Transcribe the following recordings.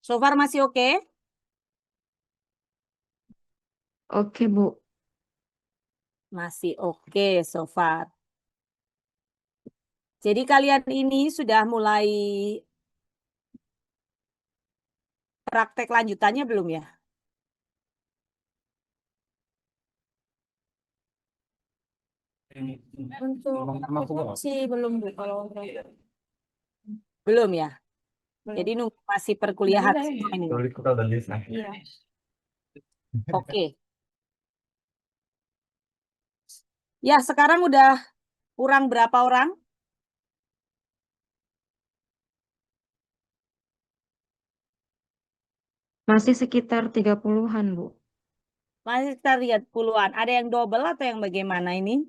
So far masih oke? Oke, Bu. Masih oke so far. Jadi kalian ini sudah mulai praktek lanjutannya belum ya? Untuk sih belum Bu. Kalau belum ya. Jadi nunggu masih perkuliahan semua ini. Iya. Oke. Ya, sekarang udah kurang berapa orang? Masih sekitar 30-an, Bu. Masih kita lihat puluhan. Ada yang double atau yang bagaimana ini?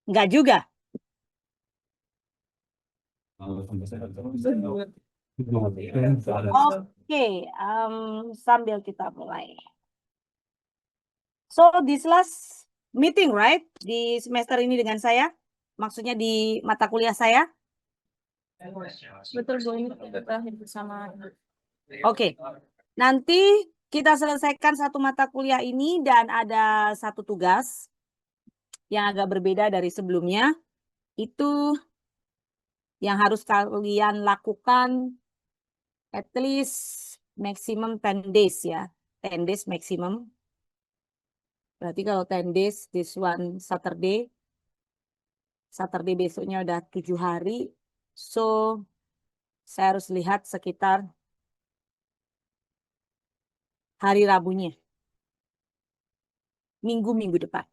Enggak juga. Oke, sambil kita mulai. So, this last meeting, right? Di semester ini dengan saya? Maksudnya di mata kuliah saya? Betul, Bu. Ini terakhir bersama. Oke. Nanti kita selesaikan satu mata kuliah ini dan ada satu tugas yang agak berbeda dari sebelumnya. Itu yang harus kalian lakukan at least maximum 10 days ya. 10 days maximum. Berarti kalau 10 days, this one Saturday. Saturday besoknya udah 7 hari. So, saya harus lihat sekitar hari Rabunya. Minggu-minggu depan.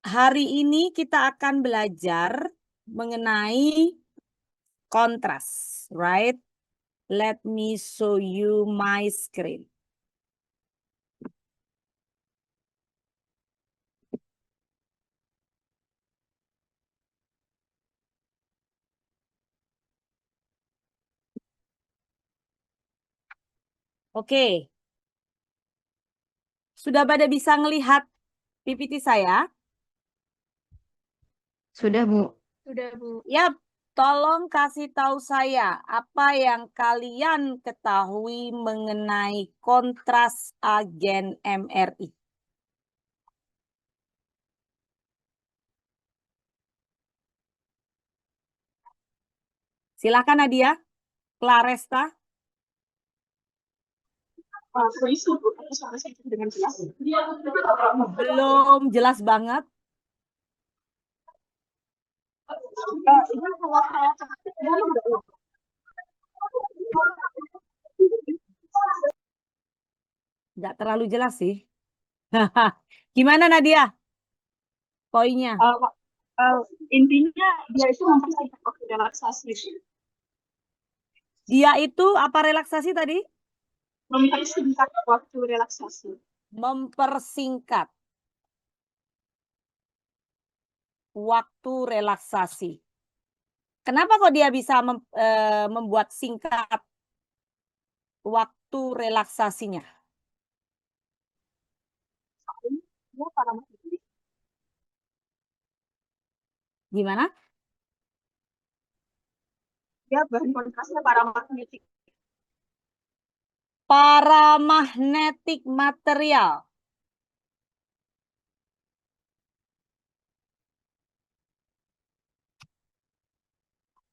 Hari ini kita akan belajar mengenai kontras, right? Let me show you my screen. Oke. Sudah pada bisa ngelihat PPT saya? Sudah, Bu. Sudah, Bu. Yap, tolong kasih tahu saya apa yang kalian ketahui mengenai kontras agen MRI. Silakan Nadia, Claresta. Belum jelas banget. Nggak terlalu jelas sih. Gimana Nadia? Poinnya. Intinya dia itu mempersingkat waktu relaksasi. Dia itu apa relaksasi tadi? Mempersingkat waktu relaksasi. Mempersingkat waktu relaksasi. Kenapa kok dia bisa membuat singkat waktu relaksasinya? Dia paramagnetik. Gimana? Dia bahan kontrasnya paramagnetik. Paramagnetic material.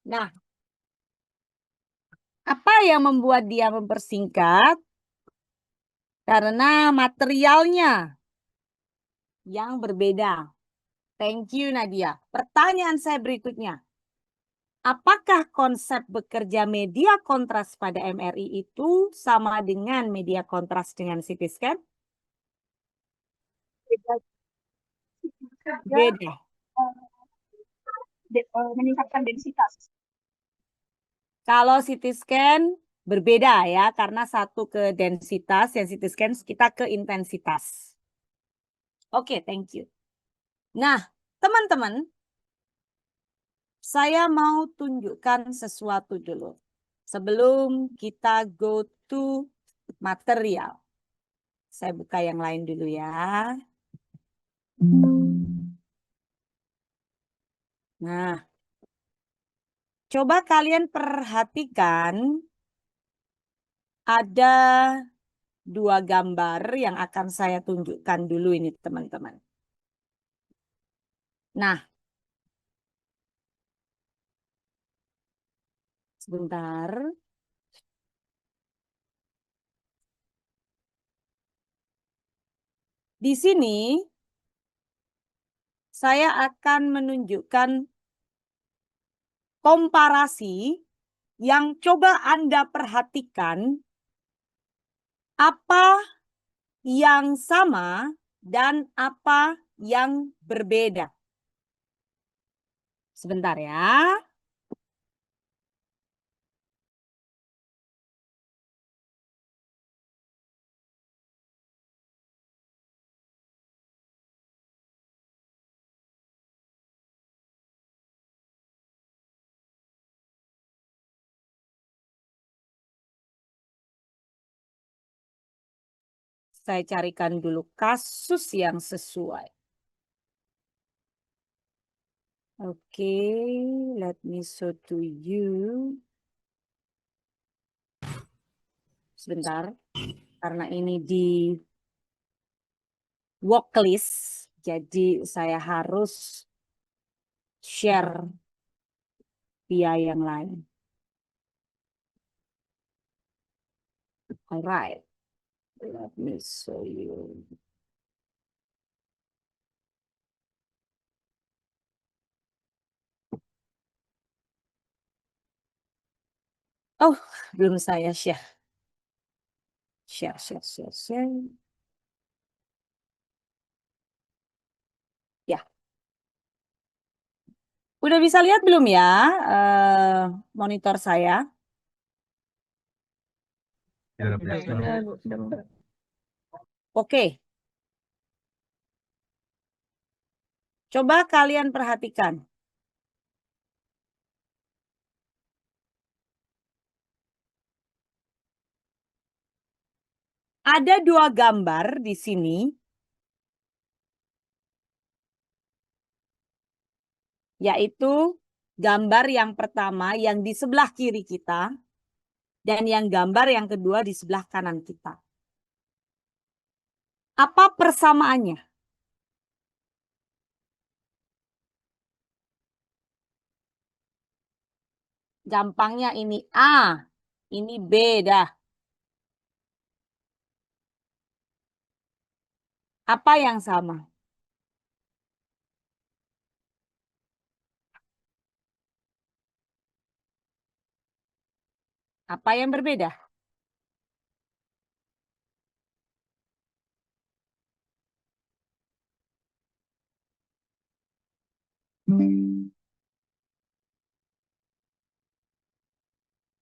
Nah, apa yang membuat dia mempersingkat? Karena materialnya yang berbeda. Thank you Nadia. Pertanyaan saya berikutnya. Apakah konsep bekerja media kontras pada MRI itu sama dengan media kontras dengan CT scan? Beda. Meningkatkan densitas. Kalau CT scan berbeda ya, karena satu ke densitas, yang CT scan kita ke intensitas. Oke, thank you. Nah, teman-teman, saya mau tunjukkan sesuatu dulu. Sebelum kita go to material. Saya buka yang lain dulu ya. Nah, Coba kalian perhatikan ada dua gambar yang akan saya tunjukkan dulu ini teman-teman. Nah, sebentar. Di sini saya akan menunjukkan komparasi yang coba Anda perhatikan apa yang sama dan apa yang berbeda. Sebentar ya. Saya carikan dulu kasus yang sesuai. Oke, let me show to you. Sebentar, karena ini di worklist, jadi saya harus share via yang lain. Alright, let me show you. Oh, belum saya share. Share. Ya. Udah bisa lihat belum ya monitor saya? Oke. Coba kalian perhatikan. Ada dua gambar di sini. Yaitu gambar yang pertama yang di sebelah kiri kita. Dan yang gambar yang kedua di sebelah kanan kita. Apa persamaannya? Gampangnya ini A, ini B dah. Apa yang sama? Apa yang berbeda?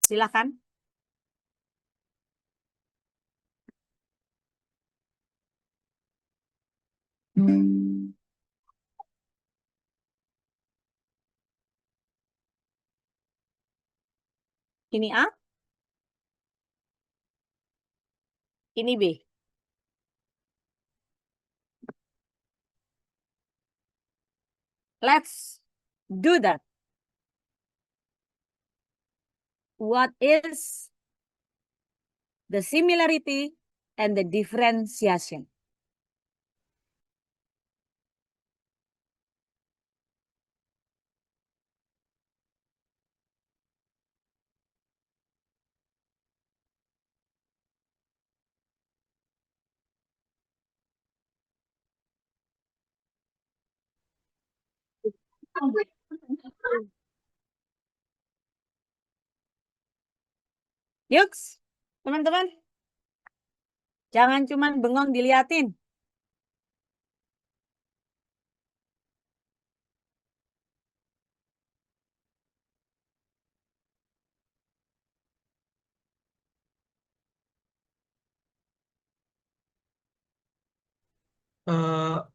Silakan. Ini A, ini B. Let's do that. What is the similarity and the differentiation? Yuks, teman-teman. Jangan cuman bengong diliatin.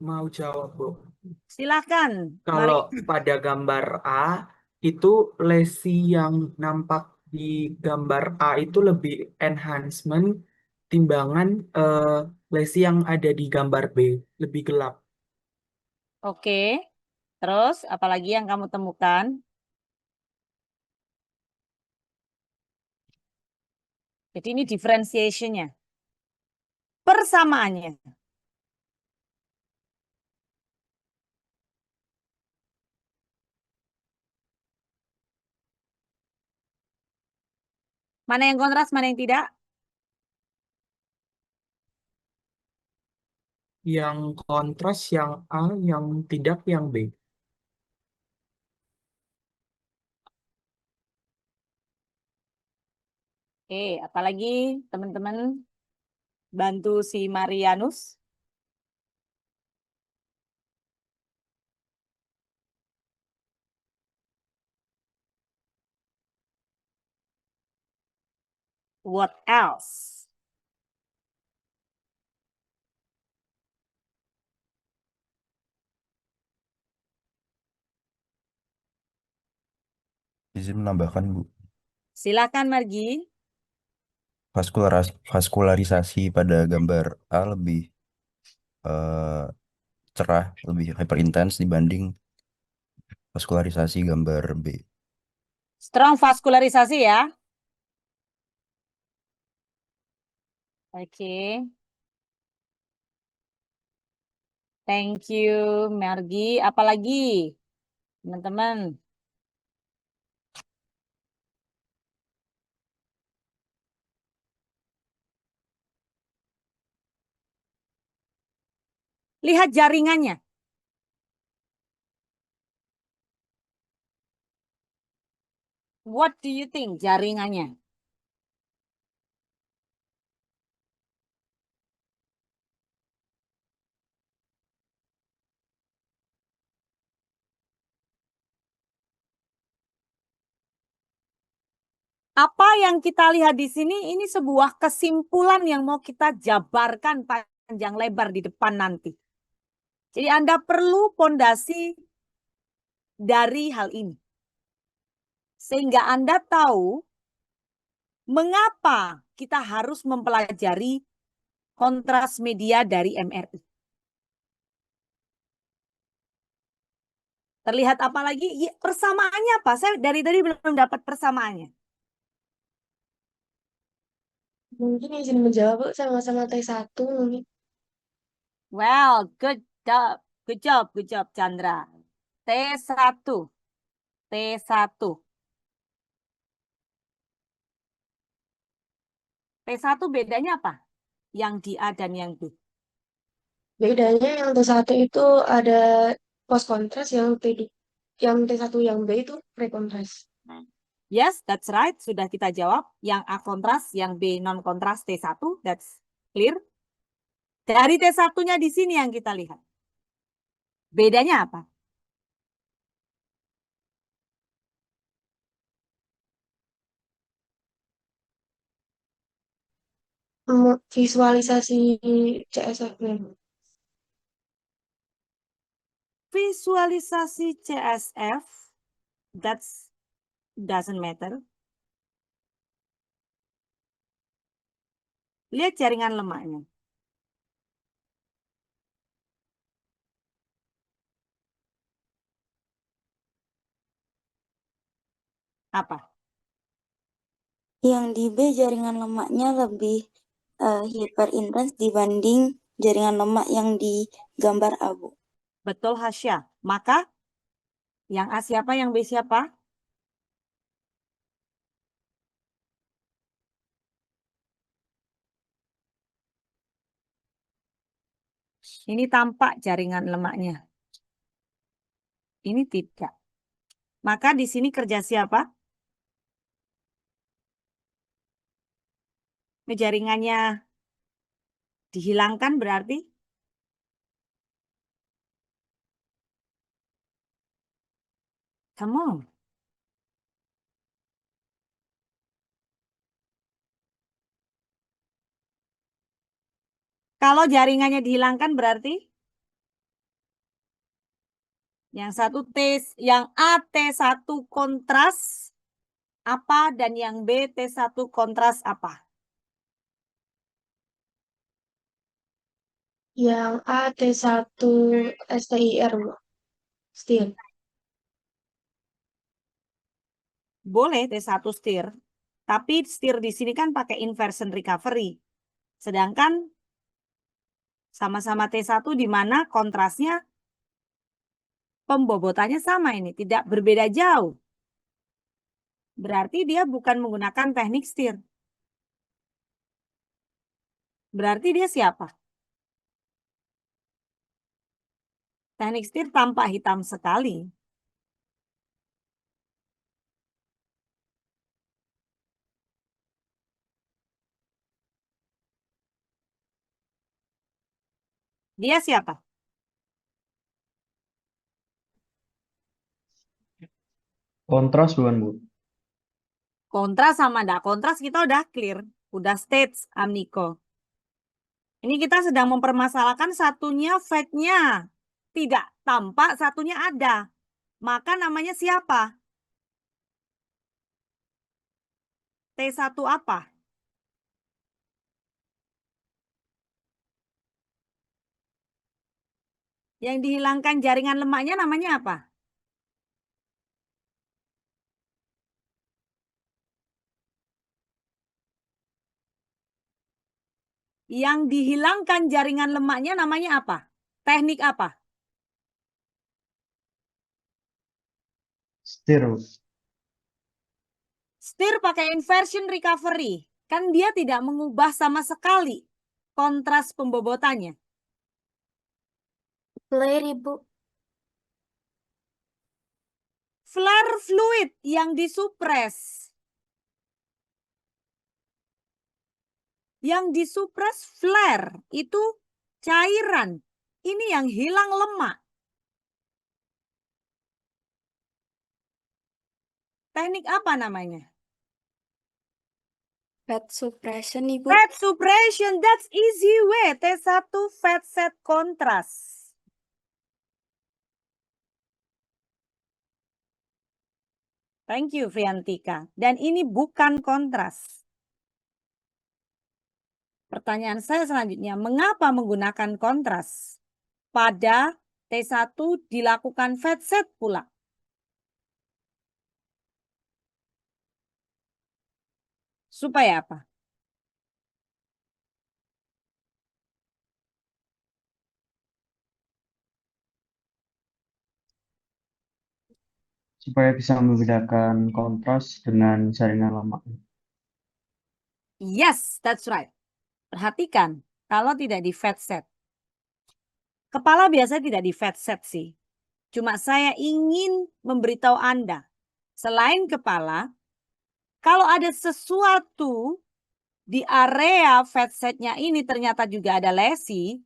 Mau jawab, Bu. Silakan. Kalau pada gambar A, itu lesi yang nampak di gambar A itu lebih enhancement timbangan lesi yang ada di gambar B, lebih gelap. Oke. Terus, apalagi yang kamu temukan? Jadi ini differentiation-nya. Persamaannya. Mana yang kontras, mana yang tidak? Yang kontras yang A, yang tidak yang B. Oke, apalagi teman-teman bantu si Marianus. What else? Izin menambahkan, Bu. Silakan Margi. Vaskularisasi pada gambar A lebih eh, cerah, lebih hyperintens dibanding vaskularisasi gambar B. Strong vaskularisasi ya. Oke. Thank you, Margi. Apalagi, teman-teman? Lihat jaringannya. What do you think jaringannya? Apa yang kita lihat di sini ini sebuah kesimpulan yang mau kita jabarkan panjang lebar di depan nanti. Jadi Anda perlu pondasi dari hal ini. Sehingga Anda tahu mengapa kita harus mempelajari kontras media dari MRI. Terlihat apa lagi? Ya, persamaannya apa? Saya dari tadi belum dapat persamaannya. Mungkin izin menjawab, Bu, sama-sama T1 mungkin. Well, good job. Good job, good job Chandra. T1. T1. T1 bedanya apa? Yang di A dan yang B. Bedanya yang T1 itu ada post kontras, yang T1 yang B itu pre kontras. Yes, that's right. Sudah kita jawab. Yang A kontras, yang B non kontras T1. That's clear. Dari T1-nya di sini yang kita lihat. Bedanya apa? Visualisasi CSF-nya. Visualisasi CSF, that doesn't matter. Lihat jaringan lemaknya. Apa? Yang di B jaringan lemaknya lebih hiperintens dibanding jaringan lemak yang di gambar abu. Betul Hasya. Maka yang A siapa, yang B siapa? Ini tampak jaringan lemaknya. Ini tidak. Maka di sini kerja siapa? Ini jaringannya dihilangkan berarti? Come on. Kalau jaringannya dihilangkan berarti? Yang satu yang A T1 kontras apa dan yang B T1 kontras apa? Yang A T1 STIR, Bu. Still. Boleh T1 stir. Tapi STIR di sini kan pakai inversion recovery. Sedangkan sama-sama T1 di mana kontrasnya pembobotannya sama ini, tidak berbeda jauh. Berarti dia bukan menggunakan teknik STIR. Berarti dia siapa? Teknik STIR tampak hitam sekali. Dia siapa? Kontras bukan, Bu? Kontras sama enggak kontras kita udah clear. Udah stage, Amniko. Ini kita sedang mempermasalahkan satunya fact-nya tidak tampak, satunya ada. Maka namanya siapa? T1 apa? Yang dihilangkan jaringan lemaknya namanya apa? Yang dihilangkan jaringan lemaknya namanya apa? Teknik apa? STIR, Bu. STIR pakai inversion recovery. Kan dia tidak mengubah sama sekali kontras pembobotannya. Flare, Ibu. Flare fluid yang disupres. Yang disupres flare itu cairan. Ini yang hilang lemak. Teknik apa namanya? Fat suppression, Ibu. Fat suppression, that's easy way. T1 fat set contrast. Thank you, Friantika. Dan ini bukan kontras. Pertanyaan saya selanjutnya, mengapa menggunakan kontras? Pada T1 dilakukan fat set pula. Supaya apa? Supaya bisa membedakan kontras dengan jaringan lemak. Yes, that's right. Perhatikan, kalau tidak di fat set. Kepala biasanya tidak di fat set sih. Cuma saya ingin memberitahu Anda, selain kepala, kalau ada sesuatu di area fat setnya ini ternyata juga ada lesi,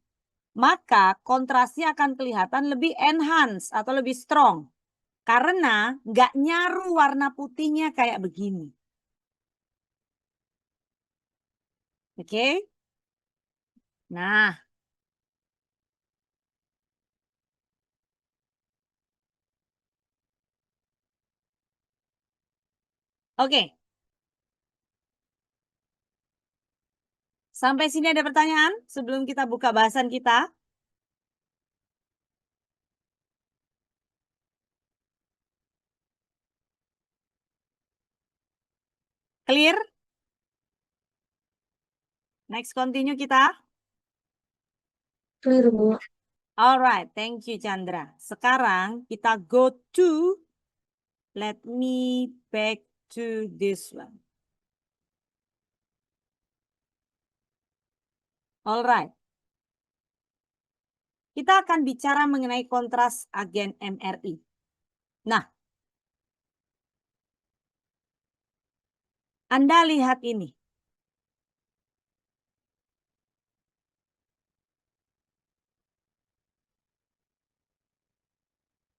maka kontrasnya akan kelihatan lebih enhance atau lebih strong. Karena nggak nyaru warna putihnya kayak begini. Oke? Nah. Oke. Sampai sini ada pertanyaan sebelum kita buka bahasan kita? Clear? Next continue kita. Clear, Bu. Alright, thank you Chandra. Sekarang kita go to, let me back to this one. Alright. Kita akan bicara mengenai kontras agen MRI. Nah, Anda lihat ini.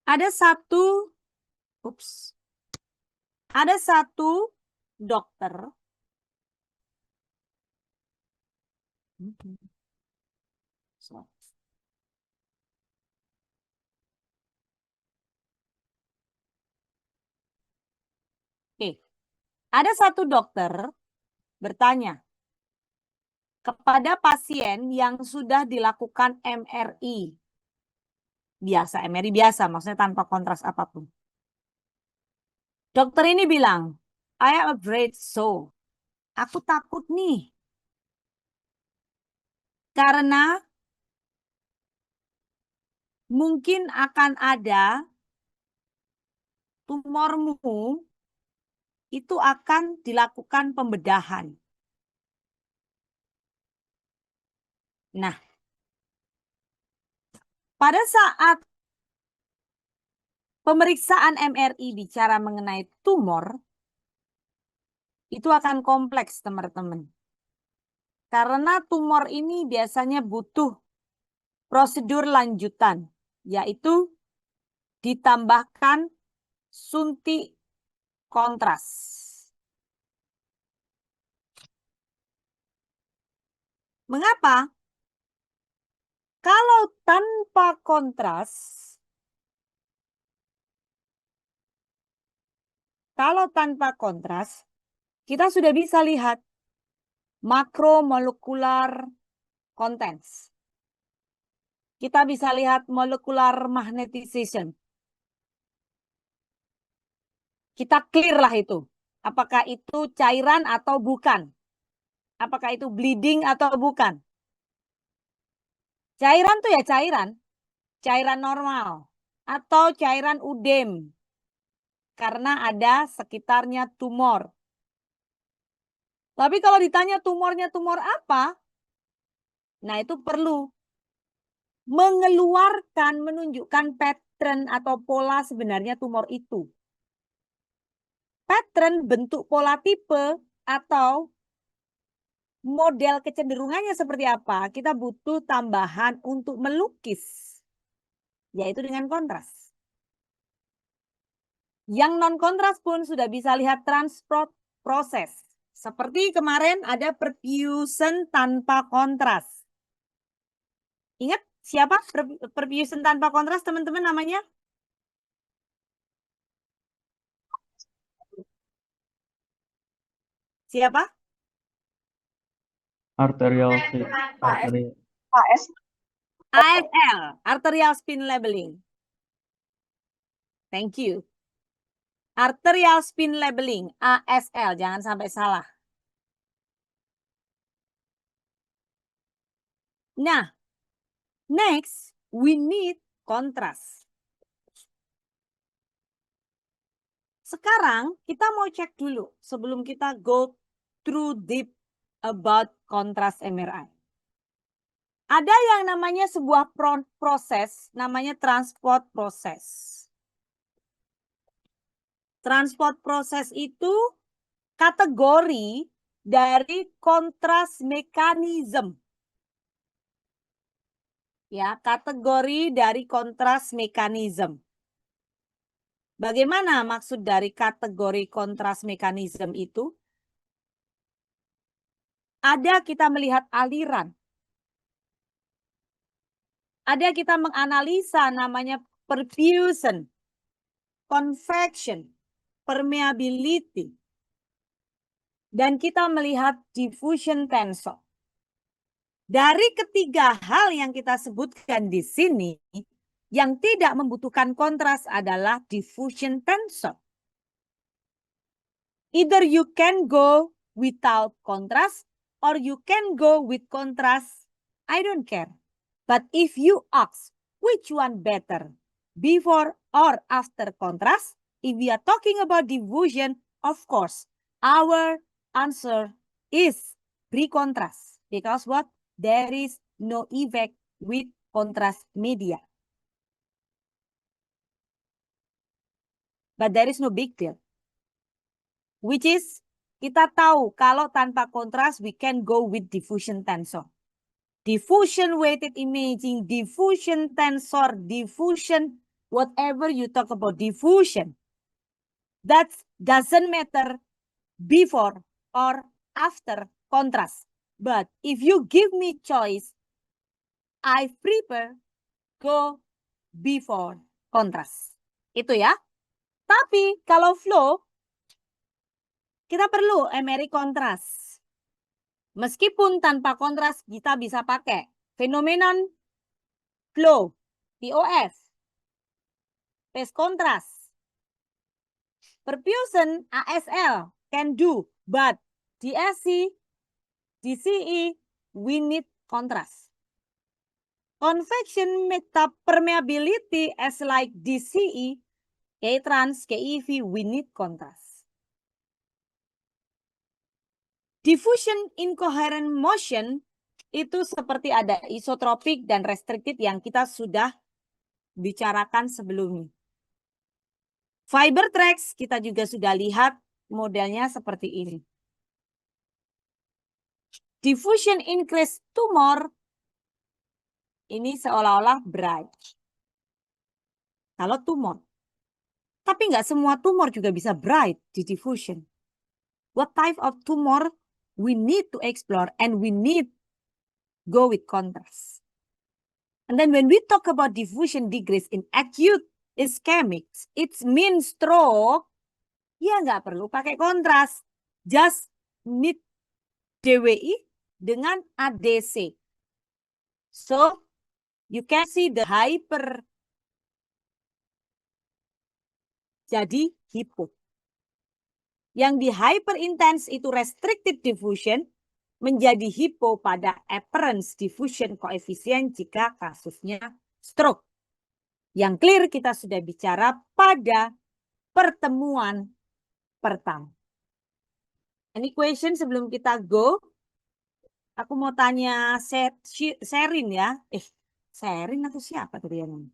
Ada satu dokter. Oke, ada satu dokter bertanya kepada pasien yang sudah dilakukan MRI. Biasa, MRI biasa, maksudnya tanpa kontras apapun. Dokter ini bilang, I am afraid so. Aku takut nih. Karena mungkin akan ada tumormu itu akan dilakukan pembedahan. Nah, pada saat pemeriksaan MRI bicara mengenai tumor, itu akan kompleks, teman-teman. Karena tumor ini biasanya butuh prosedur lanjutan, yaitu ditambahkan suntik kontras. Mengapa? Kalau tanpa kontras, kita sudah bisa lihat macromolecular contents. Kita bisa lihat molecular magnetization. Kita clear lah itu. Apakah itu cairan atau bukan? Apakah itu bleeding atau bukan? Cairan tuh ya cairan normal atau cairan udem karena ada sekitarnya tumor. Tapi kalau ditanya tumornya tumor apa? Nah, itu perlu menunjukkan pattern atau pola sebenarnya tumor itu. Pattern bentuk pola tipe atau model kecenderungannya seperti apa? Kita butuh tambahan untuk melukis, yaitu dengan kontras. Yang non-kontras pun sudah bisa lihat transport proses. Seperti kemarin ada perfusion tanpa kontras. Ingat siapa perfusion tanpa kontras, teman-teman, namanya? Siapa? Arterial AS. ASL, arterial spin labeling. Thank you. Arterial spin labeling, ASL, jangan sampai salah. Nah, next we need contrast. Sekarang kita mau cek dulu sebelum kita go through deep about contrast MRI. Ada yang namanya sebuah proses, namanya transport proses. Transport proses itu kategori dari kontras mekanisme. Ya, kategori dari kontras mekanisme. Bagaimana maksud dari kategori kontras mekanisme itu? Ada kita melihat aliran. Ada kita menganalisa namanya perfusion, convection, permeability. Dan kita melihat diffusion tensor. Dari ketiga hal yang kita sebutkan di sini, yang tidak membutuhkan kontras adalah diffusion tensor. Either you can go without contrast or you can go with contrast. I don't care. But if you ask which one better, before or after contrast, if we are talking about diffusion, of course, our answer is pre-contrast. Because what? There is no effect with contrast media. But there is no big deal. Which is, kita tahu kalau tanpa kontras, we can go with diffusion tensor. Diffusion weighted imaging, diffusion tensor, diffusion, whatever you talk about diffusion. That doesn't matter before or after contrast. But if you give me choice, I prefer go before contrast. Itu ya. Tapi kalau flow, kita perlu MRI kontras. Meskipun tanpa kontras kita bisa pakai phenomenon flow, POF, phase contrast, perfusion, ASL, can do, but DSC, DCE, we need contrast. Convection metapermeability as like DCE, K-trans, KEV, we need contrast. Diffusion incoherent motion itu seperti ada isotropik dan restricted yang kita sudah bicarakan sebelumnya. Fiber tracks kita juga sudah lihat modelnya seperti ini. Diffusion increase tumor ini seolah-olah bright. Kalau tumor. Tapi nggak semua tumor juga bisa bright di diffusion. What type of tumor we need to explore and we need go with contrast. And then when we talk about diffusion decrease in acute ischemic, it means stroke, ya nggak perlu pakai kontras. Just need DWI dengan ADC. So, you can see the hyper. Jadi, hipo. Yang di hyper intense itu restricted diffusion, menjadi hipo pada apparent diffusion coefficient jika kasusnya stroke. Yang clear kita sudah bicara pada pertemuan pertama. Any question sebelum kita go? Aku mau tanya Sherin ya. Sherin atau siapa tadi yang?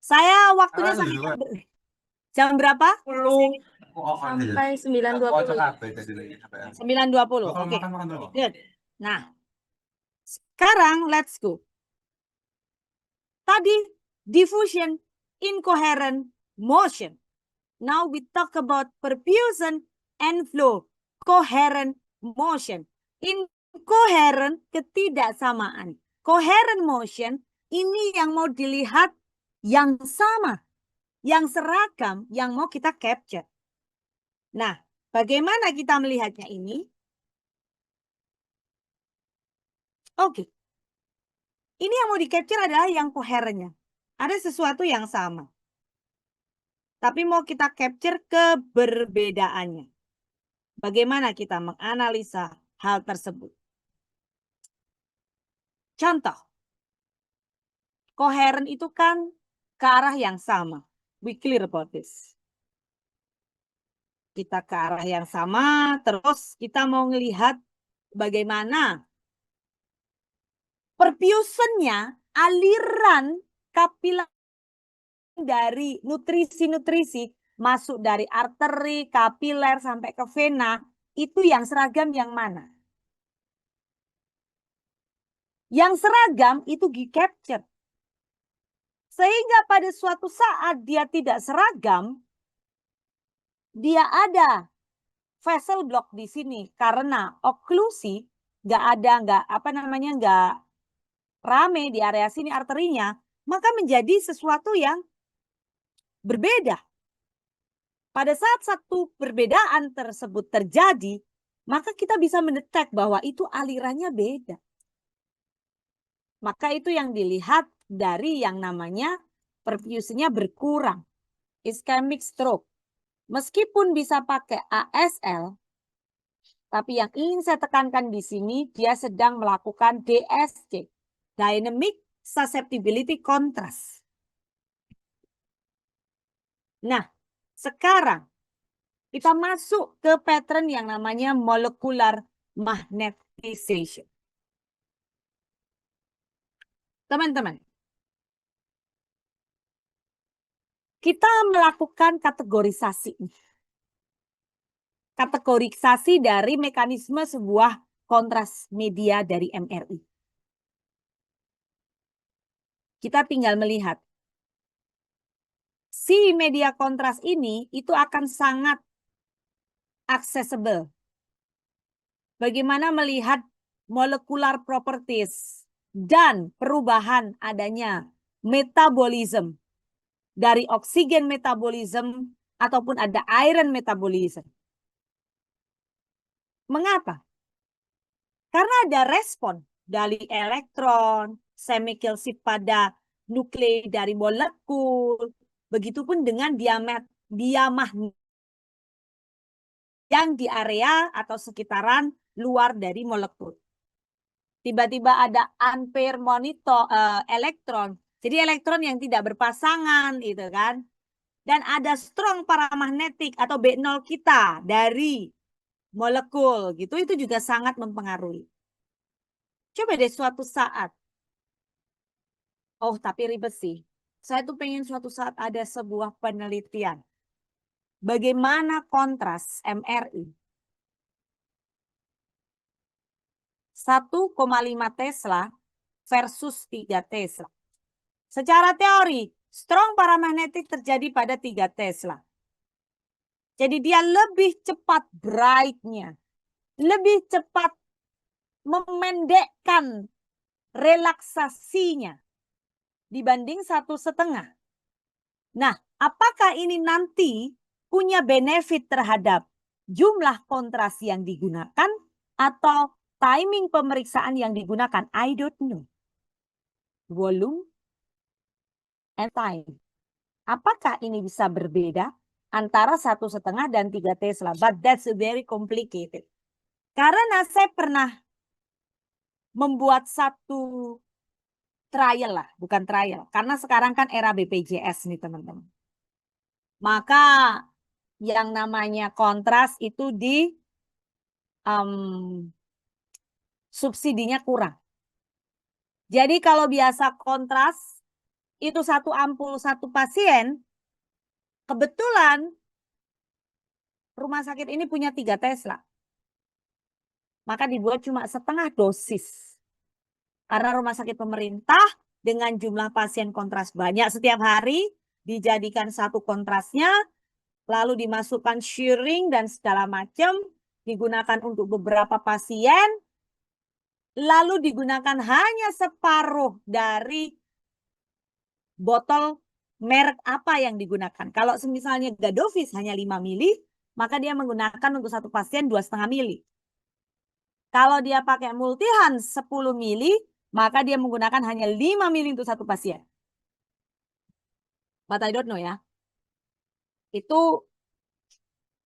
Saya waktunya jam berapa? Sampai 9.20. 9.20. Oke. Good. Nah, sekarang let's go. Tadi diffusion incoherent motion. Now we talk about perfusion and flow coherent motion. Incoherent ketidaksamaan. Coherent motion ini yang mau dilihat yang sama, yang seragam, yang mau kita capture. Nah, bagaimana kita melihatnya ini? Oke. Ini yang mau di-capture adalah yang coherentnya. Ada sesuatu yang sama. Tapi mau kita capture keberbedaannya. Bagaimana kita menganalisa hal tersebut? Contoh. Coherent itu kan ke arah yang sama. We clear about this. Kita ke arah yang sama, terus kita mau melihat bagaimana perfusionnya, aliran kapiler dari nutrisi-nutrisi masuk dari arteri, kapiler sampai ke vena, itu yang seragam yang mana? Yang seragam itu di-capture. Sehingga pada suatu saat dia tidak seragam, dia ada vessel block di sini karena oklusi, nggak rame di area sini arterinya, maka menjadi sesuatu yang berbeda. Pada saat satu perbedaan tersebut terjadi, maka kita bisa mendetek bahwa itu alirannya beda. Maka itu yang dilihat dari yang namanya perfusinya berkurang. Ischemic stroke. Meskipun bisa pakai ASL, tapi yang ingin saya tekankan di sini, dia sedang melakukan DSC. Dynamic Susceptibility Contrast. Nah, sekarang kita masuk ke pattern yang namanya molecular magnetization. Teman-teman, kita melakukan kategorisasi. Kategorisasi dari mekanisme sebuah kontras media dari MRI. Kita tinggal melihat. Si media kontras ini itu akan sangat accessible. Bagaimana melihat molecular properties dan perubahan adanya metabolism dari oksigen metabolism ataupun ada iron metabolism. Mengapa? Karena ada respon dari elektron, chemical shift pada nuklei dari molekul, begitupun dengan diamagnetisasi yang di area atau sekitaran luar dari molekul. Tiba-tiba ada unpaired elektron. Jadi elektron yang tidak berpasangan gitu kan. Dan ada strong paramagnetik atau B0 kita dari molekul gitu, itu juga sangat mempengaruhi. Coba deh suatu saat. Oh, tapi ribet sih. Saya tuh pengen suatu saat ada sebuah penelitian. Bagaimana kontras MRI 1,5 Tesla versus 3 Tesla. Secara teori, strong paramagnetic terjadi pada 3 Tesla. Jadi dia lebih cepat bright-nya, lebih cepat memendekkan relaksasinya dibanding 1,5. Nah, apakah ini nanti punya benefit terhadap jumlah kontras yang digunakan atau timing pemeriksaan yang digunakan? I don't know. Volume and time. Apakah ini bisa berbeda antara 1,5 dan 3 Tesla? But that's very complicated. Karena saya pernah membuat satu trial lah, bukan trial. Karena sekarang kan era BPJS nih teman-teman. Maka yang namanya kontras itu subsidinya kurang. Jadi kalau biasa kontras itu 1 ampul 1 pasien, kebetulan rumah sakit ini punya 3 Tesla. Maka dibuat cuma setengah dosis. Karena rumah sakit pemerintah dengan jumlah pasien kontras banyak setiap hari, dijadikan 1 kontrasnya, lalu dimasukkan shearing dan segala macam, digunakan untuk beberapa pasien, lalu digunakan hanya separuh dari botol merek apa yang digunakan. Kalau misalnya Gadovis hanya 5 mili, maka dia menggunakan untuk 1 pasien 2,5 mili. Kalau dia pakai Multihans 10 mili, maka dia menggunakan hanya 5 mili untuk 1 pasien. But I don't know ya. Itu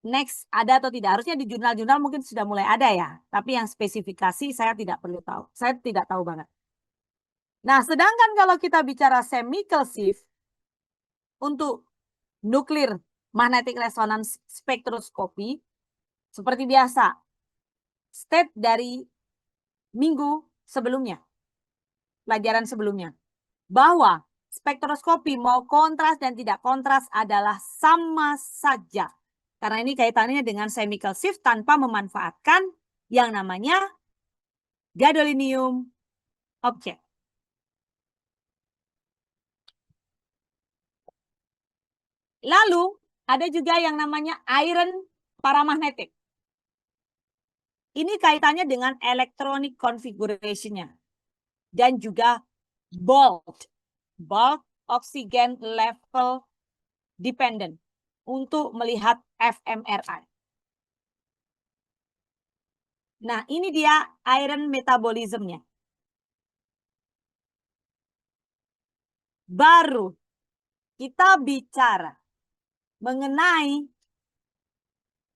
next ada atau tidak. Harusnya di jurnal-jurnal mungkin sudah mulai ada ya. Tapi yang spesifikasi saya tidak perlu tahu. Saya tidak tahu banget. Nah, sedangkan kalau kita bicara chemical shift untuk nuklir magnetic resonance spektroskopi, seperti biasa, step dari minggu sebelumnya, pelajaran sebelumnya, bahwa spektroskopi mau kontras dan tidak kontras adalah sama saja. Karena ini kaitannya dengan chemical shift tanpa memanfaatkan yang namanya gadolinium object. Lalu ada juga yang namanya iron paramagnetic. Ini kaitannya dengan electronic configuration-nya. Dan juga bulk oxygen level dependent untuk melihat fMRI. Nah, ini dia iron metabolism-nya. Baru kita bicara mengenai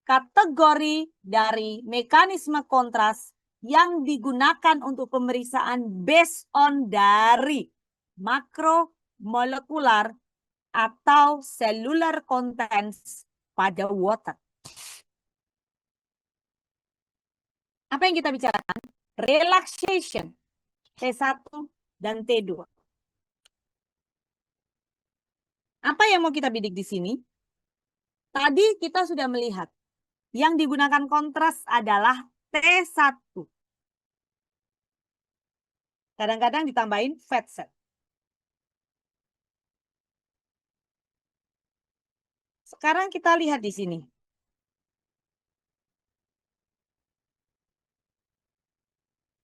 kategori dari mekanisme kontras yang digunakan untuk pemeriksaan based on dari makromolekular atau cellular contents pada water. Apa yang kita bicarakan? Relaxation T1 dan T2. Apa yang mau kita bidik di sini? Tadi kita sudah melihat yang digunakan kontras adalah T1. Kadang-kadang ditambahin fat cell. Sekarang kita lihat di sini.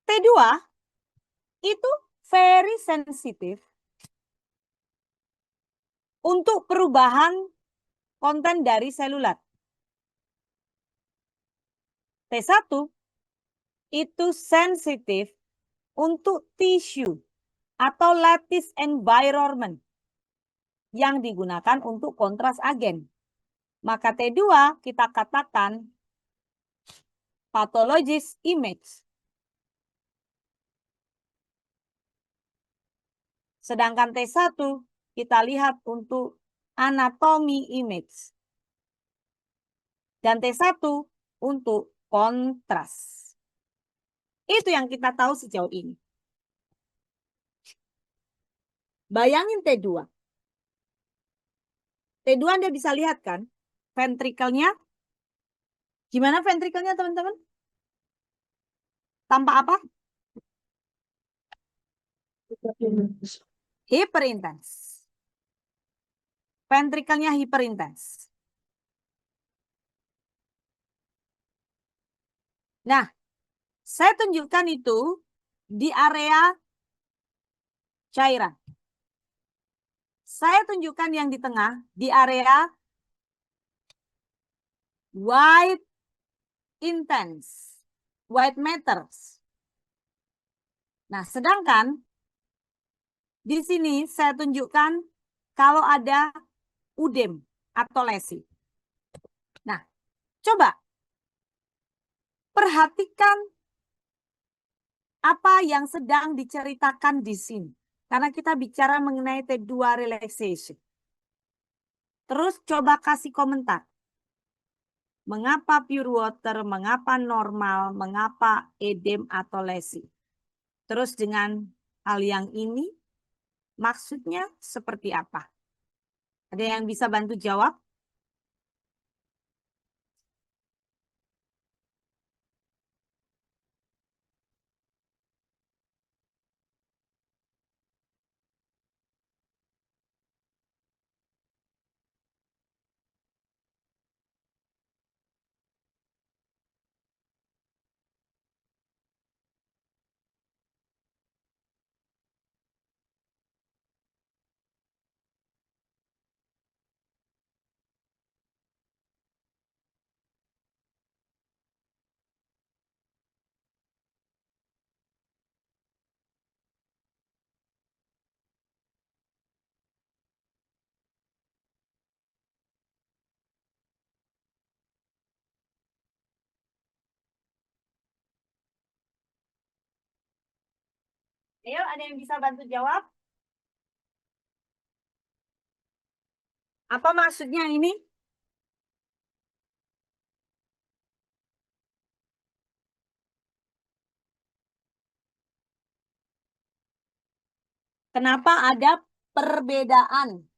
T2 itu very sensitive untuk perubahan konten dari selular. T1 itu sensitif untuk tissue atau lattice environment yang digunakan untuk kontras agen. Maka T2 kita katakan pathologist image. Sedangkan T1 kita lihat untuk anatomy image. Dan T1 untuk kontras. Itu yang kita tahu sejauh ini. Bayangin T2. T2 Anda bisa lihat kan? Ventrikelnya. Gimana ventrikelnya teman-teman? Tampak apa? Hyperintens. Ventrikelnya hyperintens. Nah, saya tunjukkan itu di area cairan. Saya tunjukkan yang di tengah di area white intense, white matters. Nah, sedangkan di sini saya tunjukkan kalau ada udem atau lesi. Nah, coba perhatikan apa yang sedang diceritakan di sini. Karena kita bicara mengenai T2 relaxation. Terus coba kasih komentar. Mengapa pure water, mengapa normal, mengapa edem atau lesi. Terus dengan hal yang ini, maksudnya seperti apa? Ada yang bisa bantu jawab? Ayo, ada yang bisa bantu jawab? Apa maksudnya ini? Kenapa ada perbedaan?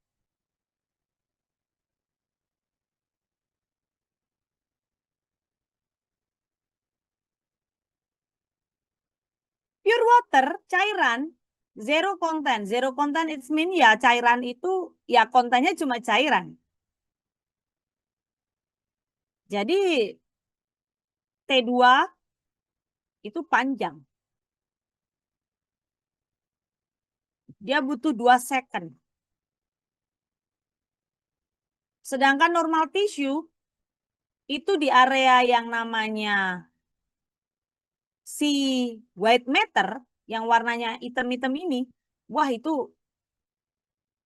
Pure water, cairan, zero content. Zero content it mean ya cairan itu ya kontennya cuma cairan. Jadi T2 itu panjang. Dia butuh 2 second. Sedangkan normal tissue itu di area yang namanya si white matter yang warnanya hitam-hitam ini, wah itu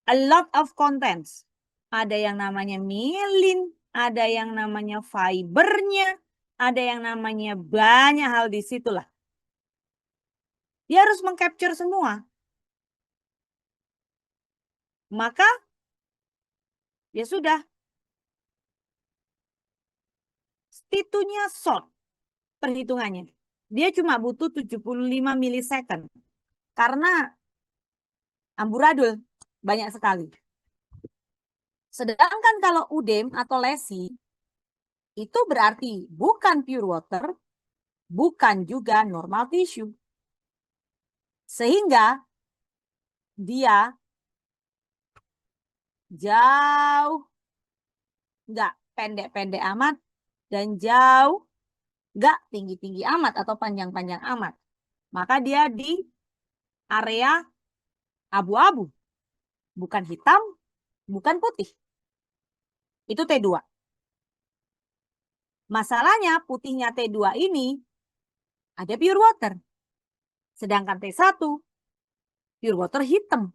a lot of contents. Ada yang namanya myelin, ada yang namanya fibernya, ada yang namanya banyak hal di situlah. Dia harus mengcapture semua. Maka ya sudah. Titunya short perhitungannya. Dia cuma butuh 75 milisecond. Karena amburadul banyak sekali. Sedangkan kalau udem atau lesi, itu berarti bukan pure water, bukan juga normal tissue. Sehingga dia jauh, nggak pendek-pendek amat, dan jauh, nggak tinggi-tinggi amat atau panjang-panjang amat. Maka dia di area abu-abu, bukan hitam, bukan putih. Itu T2. Masalahnya putihnya T2 ini ada pure water. Sedangkan T1 pure water hitam.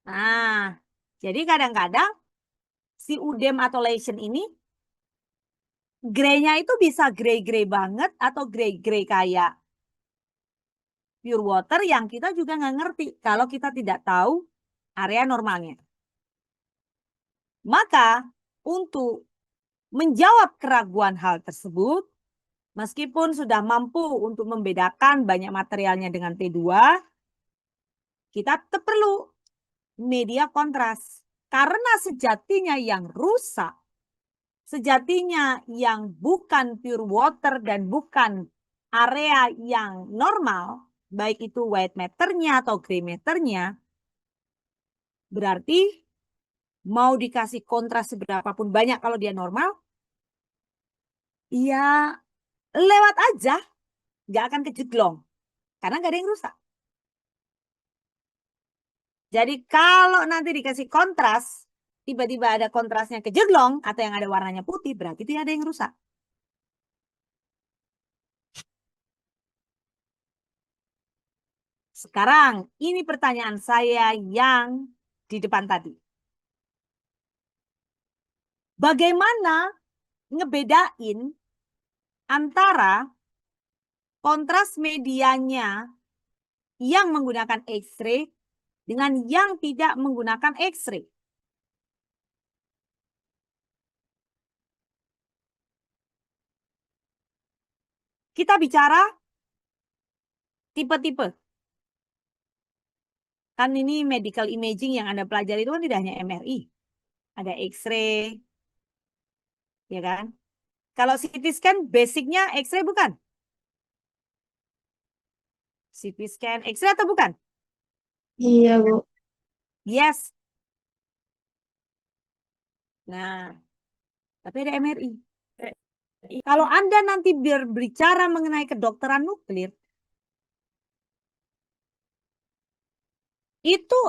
Nah, jadi kadang-kadang si udem atau lesion ini Grey-nya itu bisa grey-grey banget atau grey-grey kayak pure water yang kita juga nggak ngerti kalau kita tidak tahu area normalnya. Maka untuk menjawab keraguan hal tersebut, meskipun sudah mampu untuk membedakan banyak materialnya dengan T2, kita tetap perlu media kontras. Karena sejatinya yang rusak, sejatinya yang bukan pure water dan bukan area yang normal, baik itu white matternya atau gray matternya, berarti mau dikasih kontras seberapapun banyak kalau dia normal, ya lewat aja, nggak akan kejeglong. Karena nggak ada yang rusak. Jadi kalau nanti dikasih kontras, tiba-tiba ada kontrasnya kejeglong atau yang ada warnanya putih, berarti itu ada yang rusak. Sekarang, ini pertanyaan saya yang di depan tadi. Bagaimana ngebedain antara kontras medianya yang menggunakan X-ray dengan yang tidak menggunakan X-ray? Kita bicara tipe-tipe. Kan ini medical imaging yang Anda pelajari itu kan tidak hanya MRI. Ada X-ray, ya kan? Kalau CT scan basicnya X-ray bukan? CT scan X-ray atau bukan? Iya, Bu. Yes. Nah, tapi ada MRI. Kalau Anda nanti berbicara mengenai kedokteran nuklir, itu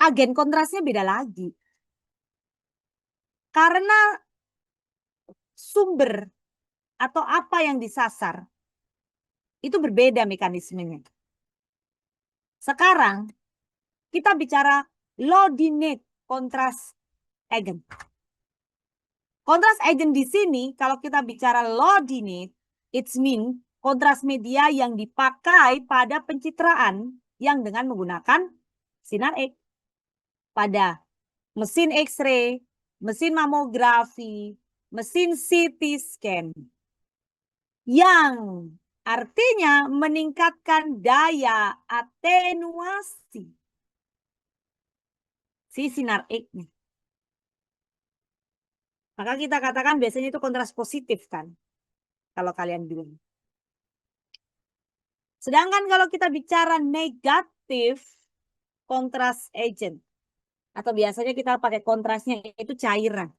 agen kontrasnya beda lagi. Karena sumber atau apa yang disasar, itu berbeda mekanismenya. Sekarang, kita bicara low-dynamic contrast agent. Kontras agent di sini, kalau kita bicara low-dynamic, it means kontras media yang dipakai pada pencitraan yang dengan menggunakan sinar X. Pada mesin X-ray, mesin mamografi, mesin CT scan. Yang artinya meningkatkan daya atenuasi si sinar X. Maka kita katakan biasanya itu kontras positif kan. Kalau kalian bilang. Sedangkan kalau kita bicara negatif kontras agent. Atau biasanya kita pakai kontrasnya itu cairan.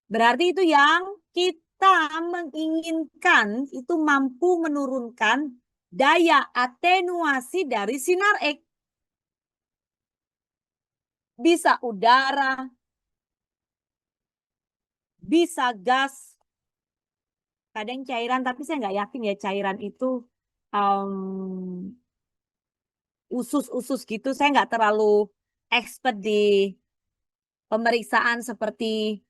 Berarti itu yang kita menginginkan itu mampu menurunkan daya atenuasi dari sinar X. Bisa udara, bisa gas, kadang cairan, tapi saya nggak yakin ya cairan itu usus-usus gitu. Saya nggak terlalu expert di pemeriksaan seperti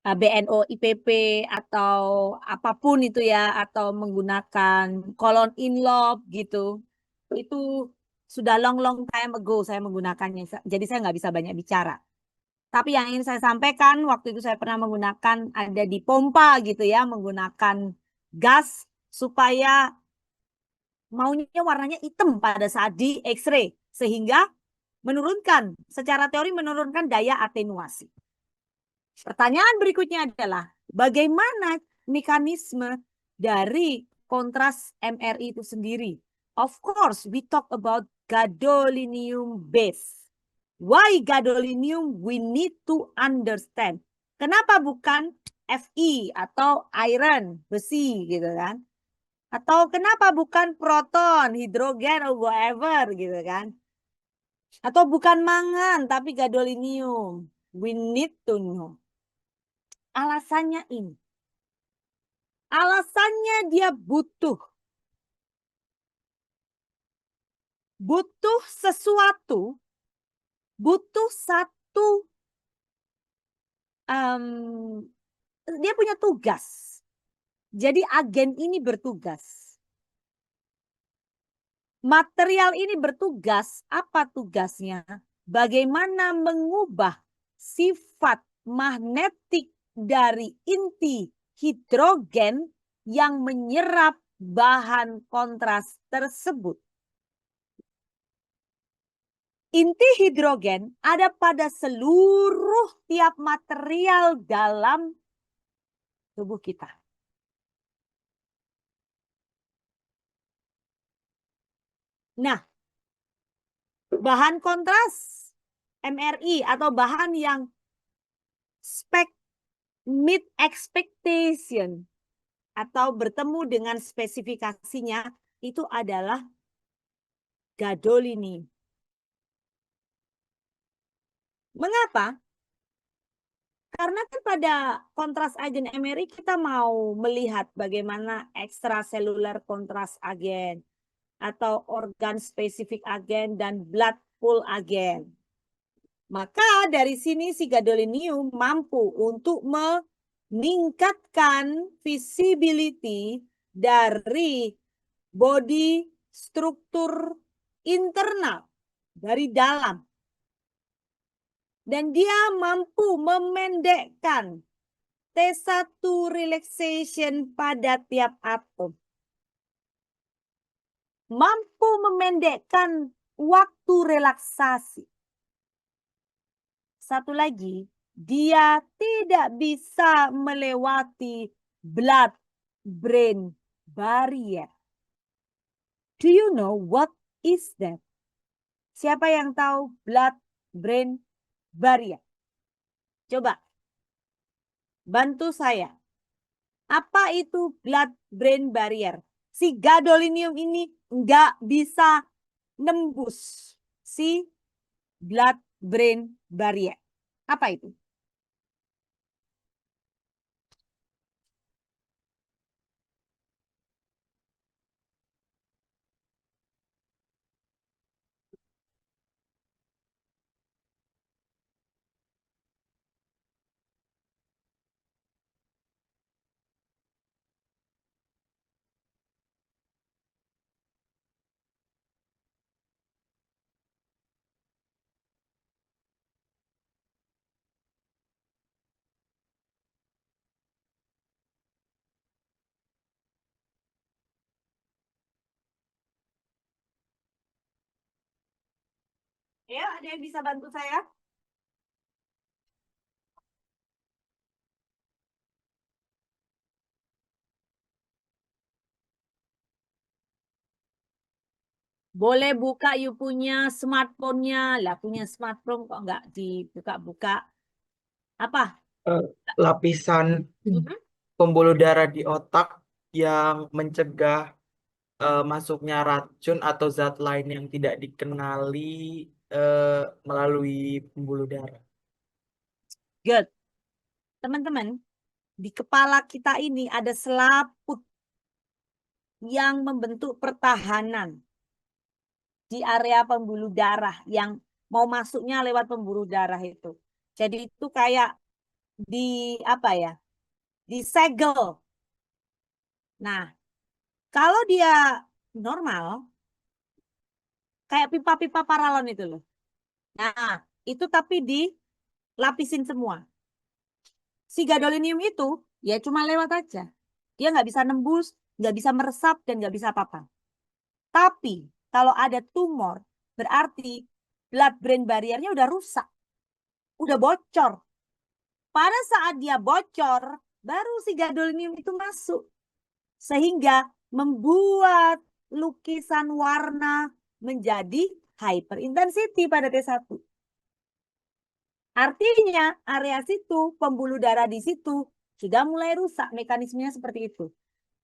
BNO, IPP, atau apapun itu ya, atau menggunakan colon in-loop gitu. Itu sudah long time ago saya menggunakannya, jadi saya nggak bisa banyak bicara. Tapi yang ingin saya sampaikan, waktu itu saya pernah menggunakan, ada di pompa gitu ya, menggunakan gas supaya maunya warnanya hitam pada saat di X-ray. Sehingga menurunkan, secara teori menurunkan daya atenuasi. Pertanyaan berikutnya adalah, bagaimana mekanisme dari kontras MRI itu sendiri? Of course, we talk about gadolinium base. Why gadolinium? We need to understand. Kenapa bukan Fe atau iron, besi gitu kan? Atau kenapa bukan proton, hidrogen, or whatever gitu kan? Atau bukan mangan, tapi gadolinium. We need to know. Alasannya ini. Alasannya dia butuh sesuatu, butuh satu dia punya tugas. Jadi agen ini bertugas. Material ini bertugas, apa tugasnya? Bagaimana mengubah sifat magnetik dari inti hidrogen yang menyerap bahan kontras tersebut. Inti hidrogen ada pada seluruh tiap material dalam tubuh kita. Nah, bahan kontras MRI atau bahan yang meet expectation atau bertemu dengan spesifikasinya itu adalah gadolinium. Mengapa? Karena kan pada kontras agen MRI kita mau melihat bagaimana ekstraseluler kontras agen atau organ spesifik agen dan blood pool agen. Maka dari sini si gadolinium mampu untuk meningkatkan visibility dari body struktur internal dari dalam. Dan dia mampu memendekkan T1 relaxation pada tiap atom. Mampu memendekkan waktu relaksasi. Satu lagi, dia tidak bisa melewati blood-brain barrier. Do you know what is that? Siapa yang tahu blood-brain barrier? Coba, bantu saya. Apa itu blood-brain barrier? Si gadolinium ini nggak bisa nembus si blood-brain barrier. Apa itu? Ya, ada yang bisa bantu saya? Boleh buka you punya smartphone-nya. Lah punya smartphone kok nggak dibuka-buka. Apa? Lapisan pembuluh darah di otak yang mencegah masuknya racun atau zat lain yang tidak dikenali melalui pembuluh darah. Good. Teman-teman, di kepala kita ini ada selaput yang membentuk pertahanan di area pembuluh darah yang mau masuknya lewat pembuluh darah itu. Jadi itu kayak di apa ya? Disegel. Nah, kalau dia normal, kayak pipa-pipa paralon itu loh. Nah, itu tapi dilapisin semua. Si gadolinium itu ya cuma lewat aja. Dia nggak bisa nembus, nggak bisa meresap, dan nggak bisa apa-apa. Tapi kalau ada tumor, berarti blood-brain barrier-nya udah rusak. Udah bocor. Pada saat dia bocor, baru si gadolinium itu masuk. Sehingga membuat lukisan warna menjadi hyperintensity pada T1. Artinya area situ, pembuluh darah di situ sudah mulai rusak, mekanismenya seperti itu.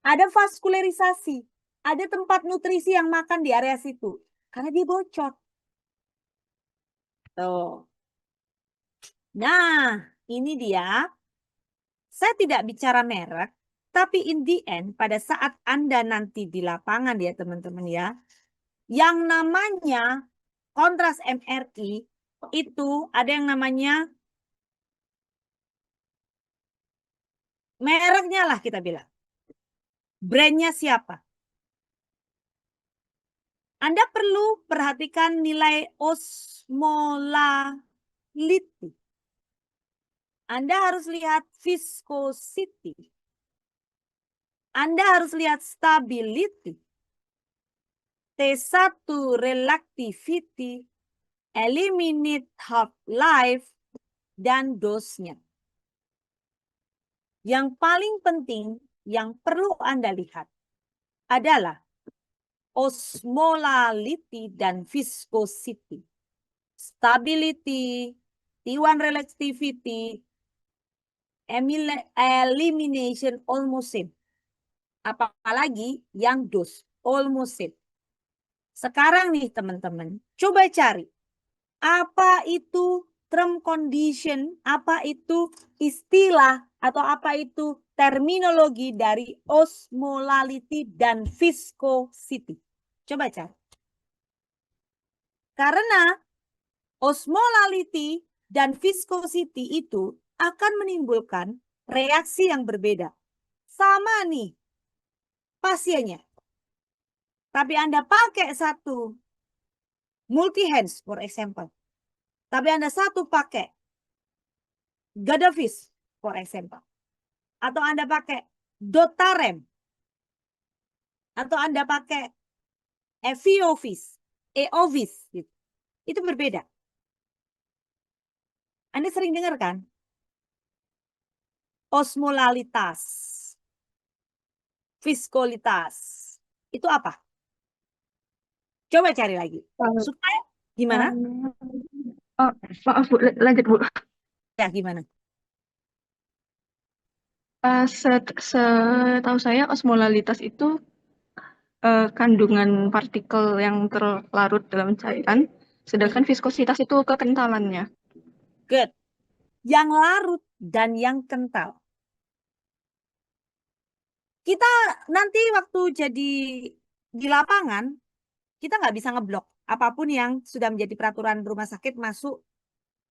Ada vaskularisasi, ada tempat nutrisi yang makan di area situ karena dia bocor. Tuh. Nah, ini dia. Saya tidak bicara merek, tapi in the end pada saat Anda nanti di lapangan ya teman-teman ya, yang namanya kontras MRI itu ada yang namanya Mereknya lah kita bilang. Brandnya siapa? Anda perlu perhatikan nilai osmolality. Anda harus lihat viscosity. Anda harus lihat stability. T1 reactivity, eliminate half-life, dan dosnya. Yang paling penting yang perlu Anda lihat adalah osmolality dan viscosity. Stability, T1 reactivity, elimination almost same. Apalagi yang dose, almost same. Sekarang nih teman-teman, coba cari. Apa itu term condition, apa itu istilah, atau apa itu terminologi dari osmolality dan viscosity. Coba cari. Karena osmolality dan viscosity itu akan menimbulkan reaksi yang berbeda. Sama nih pasiennya. Tapi Anda pakai satu multi-hands, for example. Tapi Anda satu pakai Gadovis, for example. Atau Anda pakai Dotarem. Atau Anda pakai Eviovis, Eovis. Gitu. Itu berbeda. Anda sering dengar kan? Osmolalitas. Viskolitas. Itu apa? Coba cari lagi. Supaya gimana? Oh, maaf Bu, lanjut Bu. Ya, gimana? Setahu saya osmolalitas itu kandungan partikel yang terlarut dalam cairan, sedangkan viskositas itu kekentalannya. Good. Yang larut dan yang kental. Kita nanti waktu jadi di lapangan, kita nggak bisa ngeblok apapun yang sudah menjadi peraturan rumah sakit masuk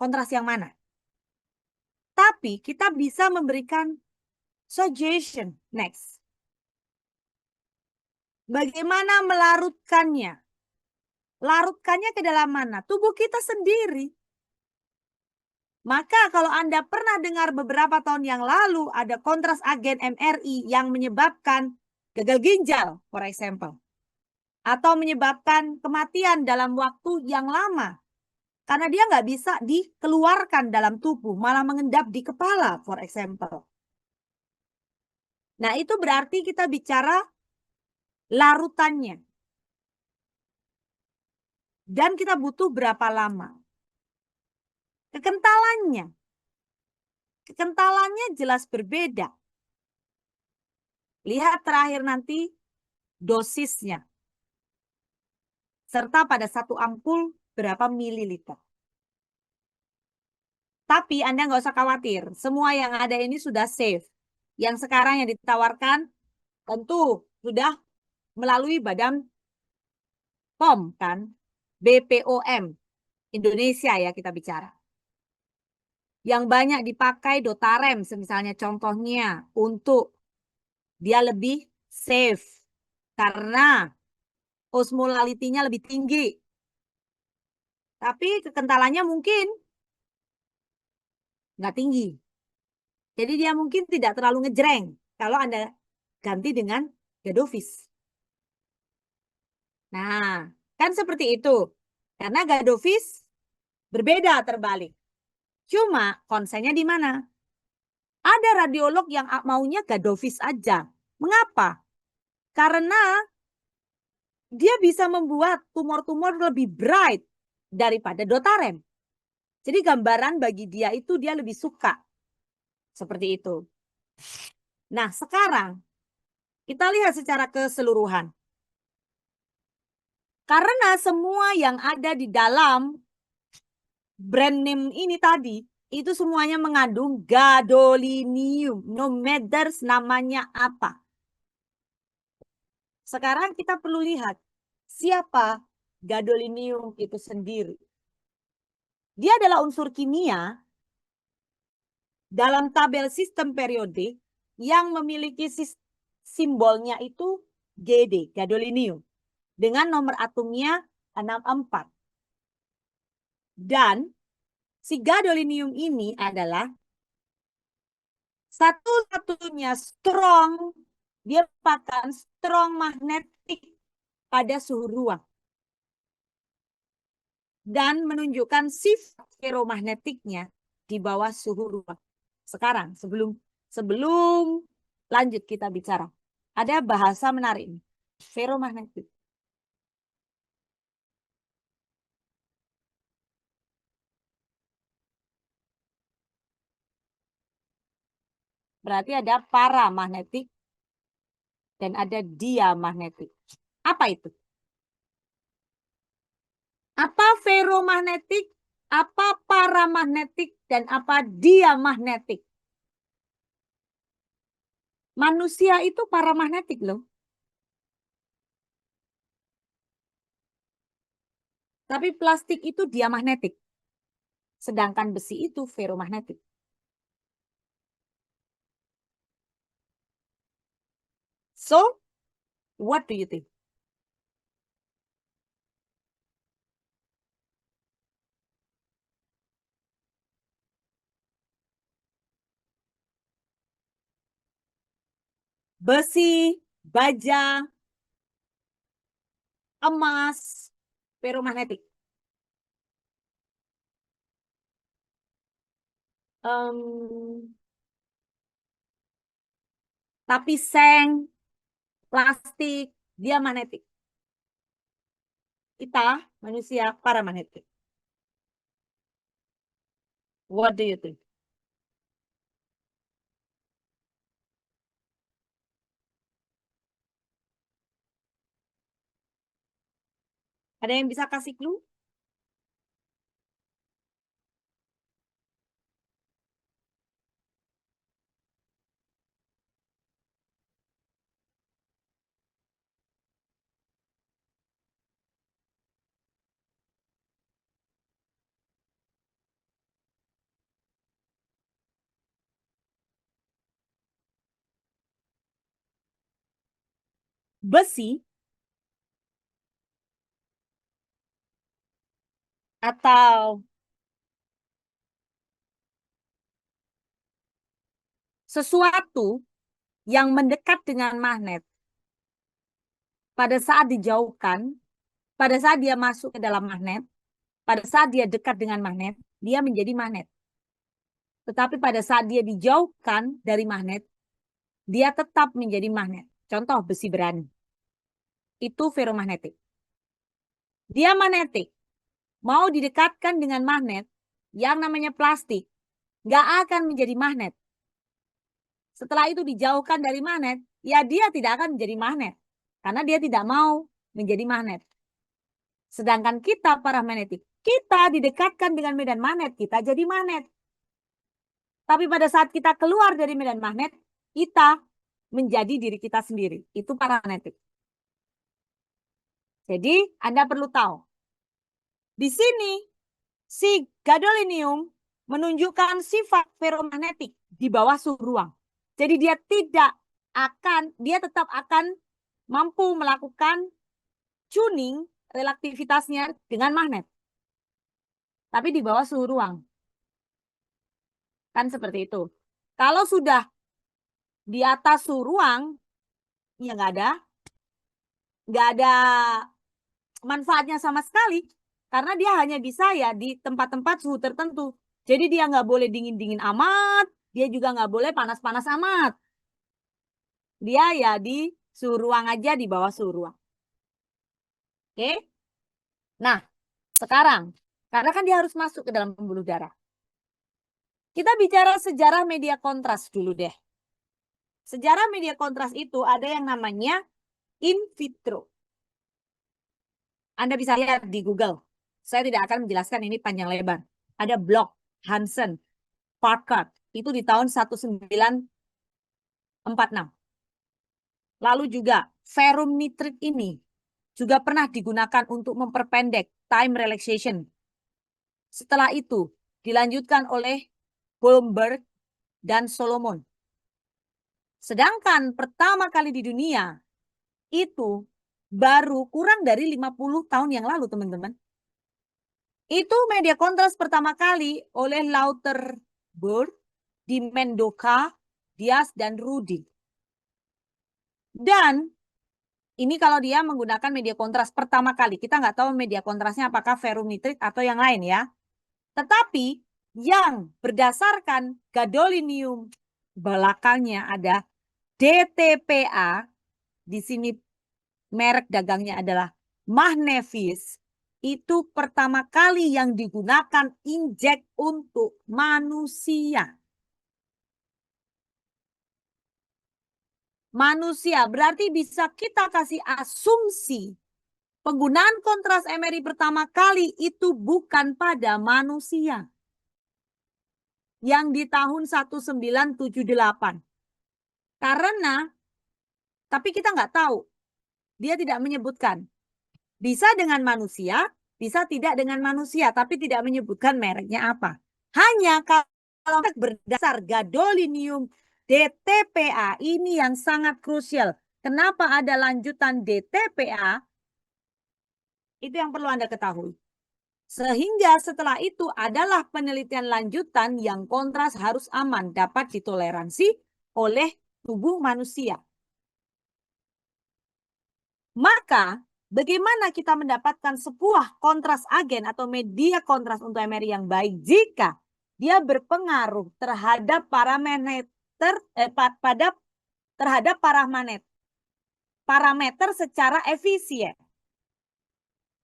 kontras yang mana. Tapi kita bisa memberikan suggestion next. Bagaimana melarutkannya? Larutkannya ke dalam mana? Tubuh kita sendiri. Maka kalau Anda pernah dengar beberapa tahun yang lalu ada kontras agen MRI yang menyebabkan gagal ginjal, for example. Atau menyebabkan kematian dalam waktu yang lama. Karena dia nggak bisa dikeluarkan dalam tubuh, malah mengendap di kepala, for example. Nah, itu berarti kita bicara larutannya. Dan kita butuh berapa lama. Kekentalannya. Kekentalannya jelas berbeda. Lihat terakhir nanti dosisnya. Serta pada satu ampul berapa mililiter. Tapi Anda nggak usah khawatir. Semua yang ada ini sudah safe. Yang sekarang yang ditawarkan tentu sudah melalui Badan POM kan. BPOM. Indonesia ya kita bicara. Yang banyak dipakai Dotarem misalnya contohnya untuk dia lebih safe. Karena osmolalitinya lebih tinggi. Tapi kekentalannya mungkin nggak tinggi. Jadi dia mungkin tidak terlalu ngejreng kalau Anda ganti dengan Gadovis. Nah, kan seperti itu. Karena Gadovis berbeda terbalik. Cuma konsennya di mana? Ada radiolog yang maunya Gadovis aja. Mengapa? Karena dia bisa membuat tumor-tumor lebih bright daripada Dotarem. Jadi gambaran bagi dia itu dia lebih suka. Seperti itu. Nah, sekarang kita lihat secara keseluruhan. Karena semua yang ada di dalam brand name ini tadi, itu semuanya mengandung gadolinium. No matter namanya apa. Sekarang kita perlu lihat siapa gadolinium itu sendiri. Dia adalah unsur kimia dalam tabel sistem periodik yang memiliki simbolnya itu GD, gadolinium, dengan nomor atomnya 64. Dan si gadolinium ini adalah satu-satunya strong, dia merupakan strong magnetik pada suhu ruang. Dan menunjukkan sifat ferromagnetiknya di bawah suhu ruang. Sekarang, sebelum lanjut kita bicara, ada bahasa menarik nih, ferromagnetik. Berarti ada paramagnetik dan ada diamagnetik. Apa itu? Apa ferromagnetik, apa paramagnetik, dan apa diamagnetik? Manusia itu paramagnetik loh. Tapi plastik itu diamagnetik. Sedangkan besi itu ferromagnetik. So, what do you think? Besi, baja, emas, ferromagnetik. Tapi seng, plastik, diamagnetik. Kita, manusia, paramagnetik. What do you think? Ada yang bisa kasih clue? Besi atau sesuatu yang mendekat dengan magnet pada saat dijauhkan, pada saat dia masuk ke dalam magnet, pada saat dia dekat dengan magnet, dia menjadi magnet. Tetapi pada saat dia dijauhkan dari magnet, dia tetap menjadi magnet. Contoh besi berani. Itu ferromagnetik. Diamagnetik. Mau didekatkan dengan magnet, yang namanya plastik, nggak akan menjadi magnet. Setelah itu dijauhkan dari magnet, ya dia tidak akan menjadi magnet. Karena dia tidak mau menjadi magnet. Sedangkan kita paramagnetik, kita didekatkan dengan medan magnet, kita jadi magnet. Tapi pada saat kita keluar dari medan magnet, kita menjadi diri kita sendiri. Itu paramagnetik. Jadi Anda perlu tahu. Di sini, si gadolinium menunjukkan sifat ferromagnetik di bawah suhu ruang. Jadi dia tetap akan mampu melakukan tuning relativitasnya dengan magnet. Tapi di bawah suhu ruang. Kan seperti itu. Kalau sudah di atas suhu ruang, ya nggak ada manfaatnya sama sekali. Karena dia hanya bisa ya di tempat-tempat suhu tertentu. Jadi dia nggak boleh dingin-dingin amat, dia juga nggak boleh panas-panas amat. Dia ya di suhu ruang aja, di bawah suhu ruang. Oke? Nah, sekarang, karena kan dia harus masuk ke dalam pembuluh darah. Kita bicara sejarah media kontras dulu deh. Sejarah media kontras itu ada yang namanya in vitro. Anda bisa lihat di Google. Saya tidak akan menjelaskan ini panjang lebar. Ada Bloch, Hansen, Parker. Itu di tahun 1946. Lalu juga ferrum nitrit ini juga pernah digunakan untuk memperpendek time relaxation. Setelah itu dilanjutkan oleh Blomberg dan Solomon. Sedangkan pertama kali di dunia itu baru kurang dari 50 tahun yang lalu, teman-teman. Itu media kontras pertama kali oleh Lauterbur di Mendoza, Diaz, dan Rudi. Dan ini kalau dia menggunakan media kontras pertama kali. Kita nggak tahu media kontrasnya apakah ferromitrik atau yang lain ya. Tetapi yang berdasarkan gadolinium belakangnya ada DTPA. Di sini merek dagangnya adalah Magnevis. Itu pertama kali yang digunakan injek untuk manusia. Manusia berarti bisa kita kasih asumsi penggunaan kontras MRI pertama kali itu bukan pada manusia. Yang di tahun 1978. Karena, tapi kita nggak tahu. Dia tidak menyebutkan. Bisa dengan manusia, bisa tidak dengan manusia, tapi tidak menyebutkan mereknya apa. Hanya kalau berdasar gadolinium DTPA ini yang sangat krusial. Kenapa ada lanjutan DTPA? Itu yang perlu Anda ketahui. Sehingga setelah itu adalah penelitian lanjutan yang kontras harus aman, dapat ditoleransi oleh tubuh manusia. Maka bagaimana kita mendapatkan sebuah kontras agen atau media kontras untuk MRI yang baik jika dia berpengaruh terhadap parameter secara efisien.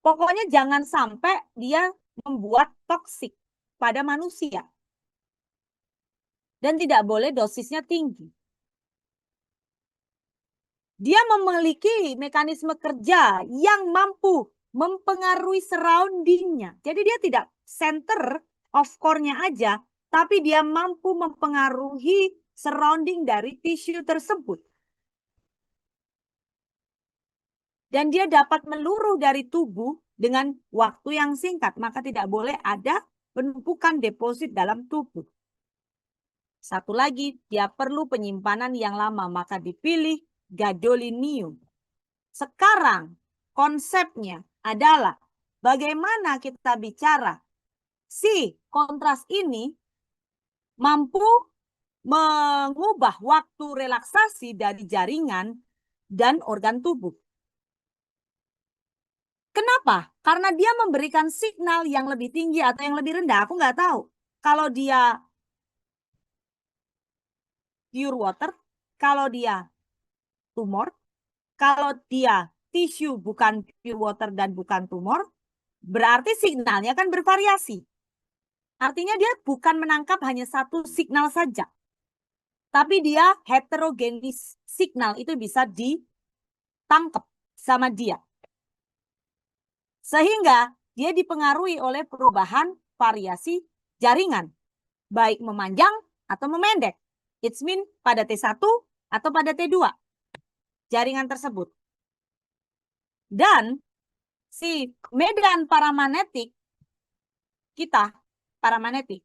Pokoknya jangan sampai dia membuat toksik pada manusia. Dan tidak boleh dosisnya tinggi. Dia memiliki mekanisme kerja yang mampu mempengaruhi surrounding-nya. Jadi dia tidak center of core-nya aja, tapi dia mampu mempengaruhi surrounding dari tisu tersebut. Dan dia dapat meluruh dari tubuh dengan waktu yang singkat, maka tidak boleh ada penumpukan deposit dalam tubuh. Satu lagi, dia perlu penyimpanan yang lama, maka dipilih gadolinium. Sekarang konsepnya adalah bagaimana kita bicara si kontras ini mampu mengubah waktu relaksasi dari jaringan dan organ tubuh. Kenapa? Karena dia memberikan signal yang lebih tinggi atau yang lebih rendah. Aku nggak tahu. Kalau dia pure water, kalau dia tumor, kalau dia tisu bukan pure water dan bukan tumor, berarti signalnya kan bervariasi. Artinya dia bukan menangkap hanya satu signal saja. Tapi dia heterogenis signal itu bisa ditangkap sama dia. Sehingga dia dipengaruhi oleh perubahan variasi jaringan. Baik memanjang atau memendek. It means pada T1 atau pada T2. Jaringan tersebut. Dan si medan paramagnetik kita, paramagnetik,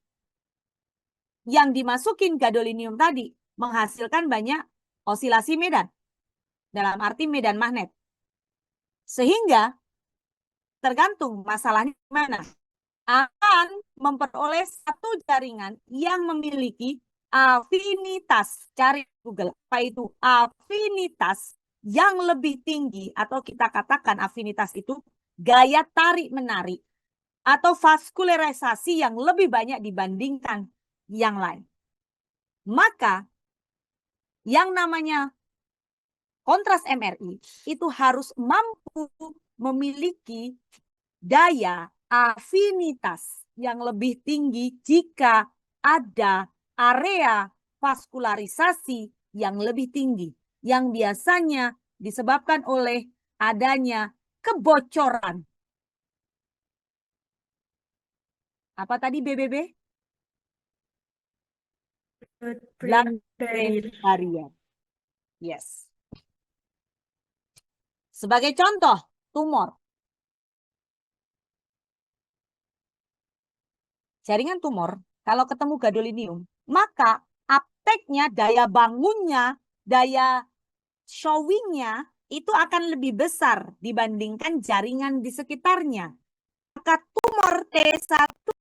yang dimasukin gadolinium tadi menghasilkan banyak osilasi medan. Dalam arti medan magnet. Sehingga tergantung masalahnya mana. Akan memperoleh satu jaringan yang memiliki afinitas. Cari Google. Apa itu afinitas yang lebih tinggi, atau kita katakan afinitas itu gaya tarik-menarik atau vaskularisasi yang lebih banyak dibandingkan yang lain. Maka yang namanya kontras MRI itu harus mampu memiliki daya afinitas yang lebih tinggi jika ada area vaskularisasi yang lebih tinggi, yang biasanya disebabkan oleh adanya kebocoran. Apa tadi BBB? Blood-brain barrier. Yes. Sebagai contoh, tumor. Jaringan tumor, kalau ketemu gadolinium, maka uptake-nya, daya bangunnya daya showingnya itu akan lebih besar dibandingkan jaringan di sekitarnya. Maka tumor T1